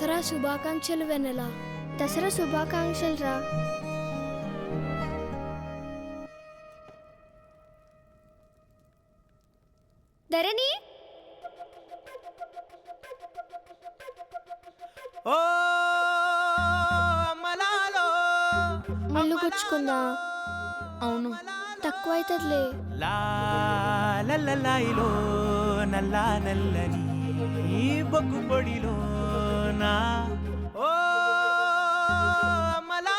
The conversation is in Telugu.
దసరా శుభాకాంక్షలు వెన్నెల. దసరా శుభాకాంక్షలు రా. ధరణి, ఓ అమ్మలాలో ముళ్ళు గుచ్చుకుందా? అవును. తక్కువ అవుతుందిలే. లా లల్లలాయిలో నల్లా నల్లని ఈ బొగ్గు పొడిలో నా ఓ అమ్మలా